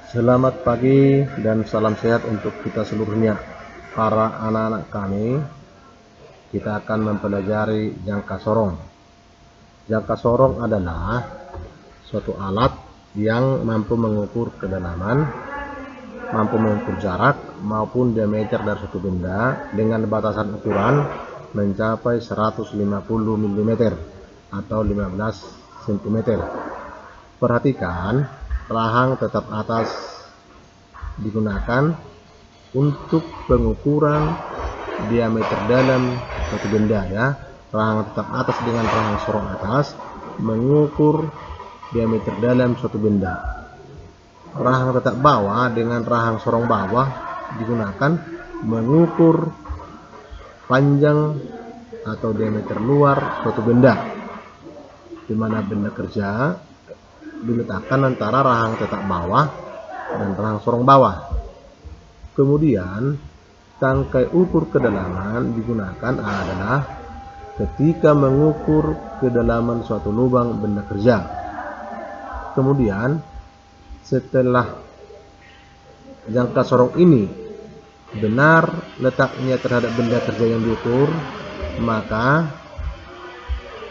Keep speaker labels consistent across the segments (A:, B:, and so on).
A: Selamat pagi dan salam sehat untuk kita seluruhnya. Para anak-anak kami, kita akan mempelajari jangka sorong. Jangka sorong adalah suatu alat yang mampu mengukur kedalaman, mampu mengukur jarak maupun diameter dari suatu benda dengan batasan ukuran mencapai 150 mm atau 15 cm. Perhatikan, rahang tetap atas digunakan untuk pengukuran diameter dalam suatu benda, ya. Rahang tetap atas dengan rahang sorong atas mengukur diameter dalam suatu benda. Rahang tetap bawah dengan rahang sorong bawah digunakan mengukur panjang atau diameter luar suatu benda, di mana benda kerja diletakkan antara rahang tetap bawah dan rahang sorong bawah. Kemudian tangkai ukur kedalaman digunakan adalah ketika mengukur kedalaman suatu lubang benda kerja. Kemudian setelah jangka sorong ini benar letaknya terhadap benda kerja yang diukur, maka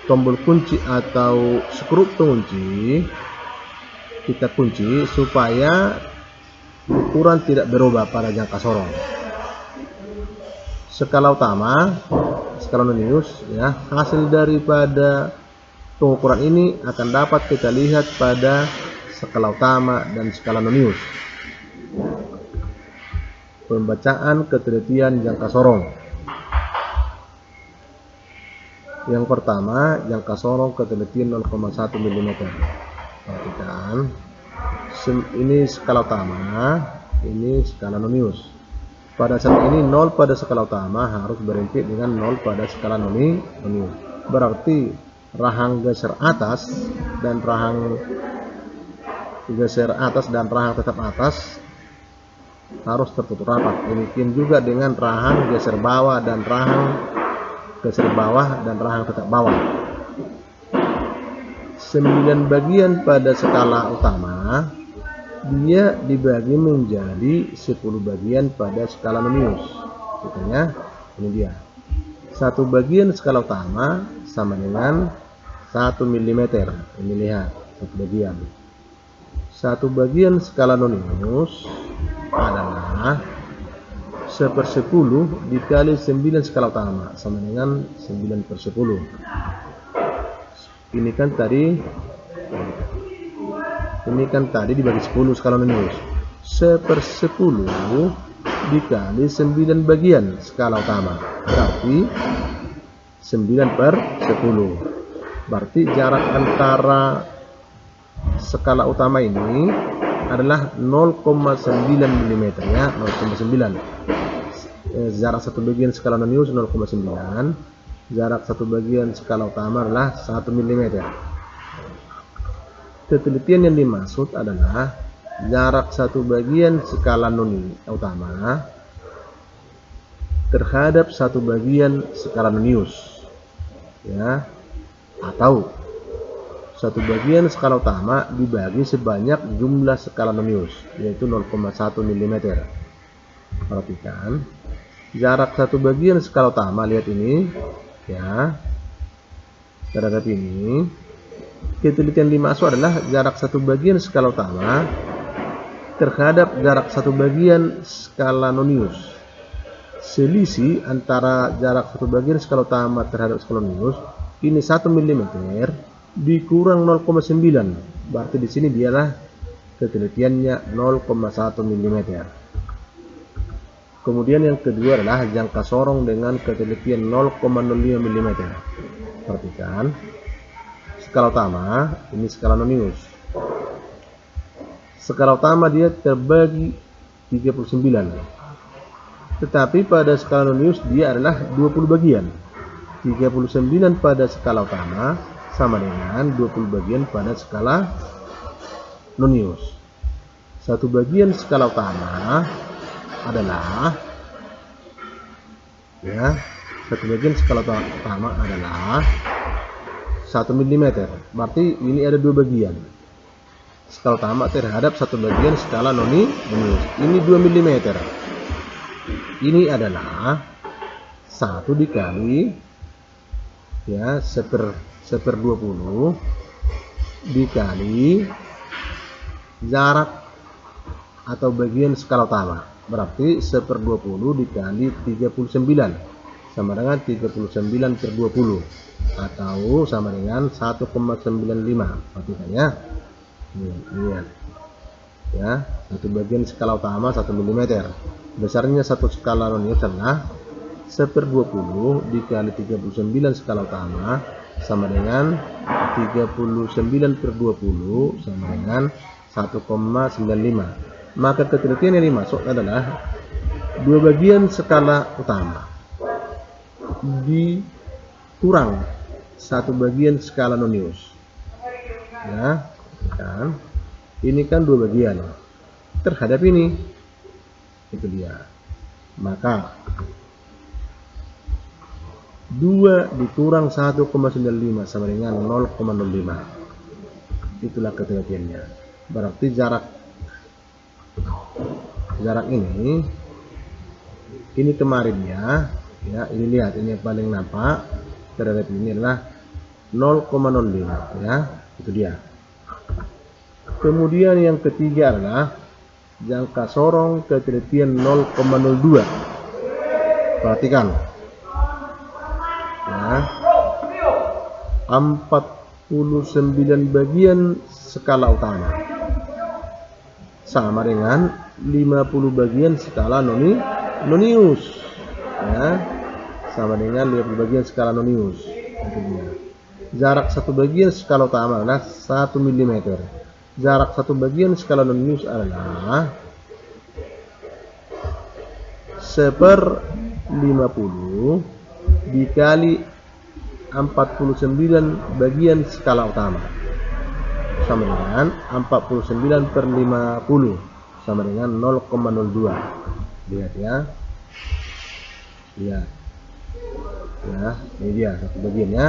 A: tombol kunci atau skrup pengunci kita kunci supaya ukuran tidak berubah pada jangka sorong. Skala utama, skala nonius, ya, hasil daripada pengukuran ini akan dapat kita lihat pada skala utama dan skala nonius. Pembacaan ketelitian jangka sorong. Yang pertama, jangka sorong ketelitian 0,1 mm. Perhatikan, ini skala utama, ini skala nonius. Pada saat ini 0 pada skala utama harus berimpit dengan 0 pada skala nonius. Berarti rahang geser atas dan rahang tetap atas harus tertutup rapat. Demikian juga dengan rahang geser bawah dan rahang geser bawah dan rahang tetap bawah. 9 bagian pada skala utama dia dibagi menjadi 10 bagian pada skala nonius. Contohnya ini dia. 1 bagian skala utama sama dengan 1 mm. Ini lihat, 1 bagian. 1 bagian skala nonius adalah 1/10 dikali 9 skala utama sama dengan 9/10. Ini kan dibagi 10 skala nonius. 1/10 dikali 9 bagian skala utama berarti 9/10. Berarti jarak antara skala utama ini adalah 0,9 mm, ya, 0,9. Jarak 1 bagian skala nonius 0,9. Jarak 1 bagian skala utama adalah 1 mm. Ketelitian yang dimaksud adalah jarak 1 bagian skala nonius utama terhadap 1 bagian skala nonius, ya, atau 1 bagian skala utama dibagi sebanyak jumlah skala nonius, yaitu 0,1 mm. Perhatikan, jarak 1 bagian skala utama, lihat ini, ya, terhadap ini. Ketelitian dimaksud adalah jarak 1 bagian skala utama terhadap jarak 1 bagian skala nonius. Selisih antara jarak 1 bagian skala utama terhadap skala nonius ini 1 mm dikurang 0,9. Berarti di sini dialah ketelitiannya 0,1 mm. Kemudian yang kedua adalah jangka sorong dengan ketelitian 0,05 mm. Perhatikan, skala utama, ini skala nonius. Skala utama dia terbagi 39. Tetapi pada skala nonius dia adalah 20 bagian. 39 pada skala utama sama dengan 20 bagian pada skala nonius. 1 bagian skala utama adalah, ya, 1 bagian skala utama adalah 1 mm. Berarti ini ada 2 bagian. skala utama terhadap satu bagian skala nonius. Ini 2 mm. Ini adalah 1 dikali ya 1/20 dikali jarak atau bagian skala utama. Berarti 1/20 dikali 39 sama dengan 39/20 atau sama dengan 1,95. Perhatikan ya. Lihat ya, satu bagian skala utama 1 mm. Besarnya satu skala nonius adalah 1/20 dikali 39 skala utama sama dengan 39/20 sama dengan 1,95. Maka ketelitian yang dimaksud adalah 2 bagian skala utama dikurang 1 bagian skala nonius. Ya, kan? Ini kan 2 bagian terhadap ini. Itu dia. Maka 2 dikurang 1,95 sama dengan 0,05. Itulah ketelitiannya. Berarti jarak ini kemarinnya ya, ini lihat, ini yang paling nampak terhadap ini adalah 0,05 ya, itu dia. Kemudian yang ketiga adalah jangka sorong ketelitian 0,02. Perhatikan ya, 49 bagian skala utama sama dengan 50 bagian skala nonius ya, sama dengan 50 bagian skala nonius. Itu dia. Jarak satu bagian skala utama adalah 1 mm. Jarak satu bagian skala nonius adalah 1/50 dikali 49 bagian skala utama sama dengan 49/50 sama dengan 0,02. Lihat ya. Lihat ya, ini dia satu bagiannya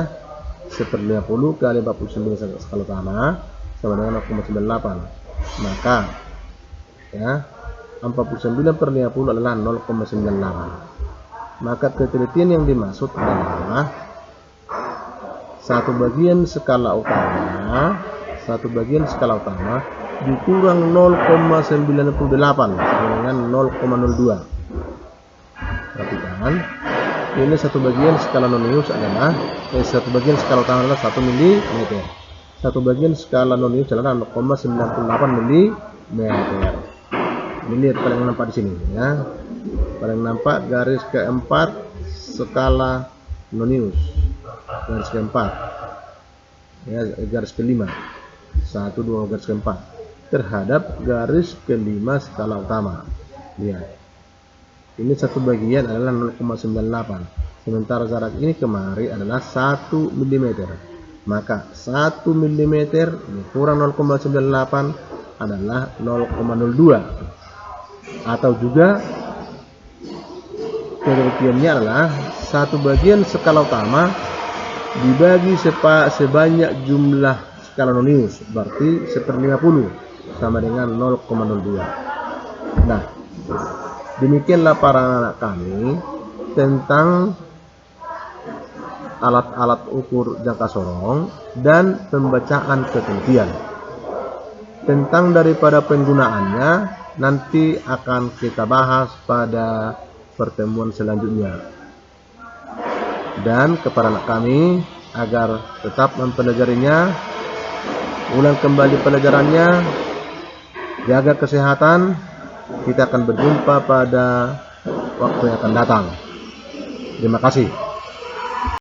A: 1/50 kali 49 skala utama sama dengan 0,98. Maka ya 49/50 adalah 0,98. Maka ketelitian yang dimaksud adalah satu bagian skala utama dikurang 0,98 sama dengan 0,02. Perhatikan, ini satu bagian skala nonius adalah satu bagian skala utama adalah 1 mm. Satu bagian skala nonius adalah 0,98 mm. Ini lihat paling nampak di sini ya. Paling nampak garis keempat skala nonius. Garis keempat. Ya, garis kelima. 1, 2, garis keempat terhadap garis kelima skala utama. Lihat. Ini satu bagian adalah 0,98. Sementara jarak ini kemari adalah 1 mm. Maka 1 mm kurang 0,98 adalah 0,02. Atau juga ketelitiannya adalah satu bagian skala utama dibagi sebanyak jumlah skala nonius, berarti 1/50 sama dengan 0,02. Nah, demikianlah para anak kami tentang alat-alat ukur jangka sorong dan pembacaan ketelitian. Tentang daripada penggunaannya nanti akan kita bahas pada pertemuan selanjutnya. Dan kepada anak kami agar tetap mempelajarinya, ulang kembali pelajarannya, jaga kesehatan. Kita akan berjumpa pada waktu yang akan datang. Terima kasih.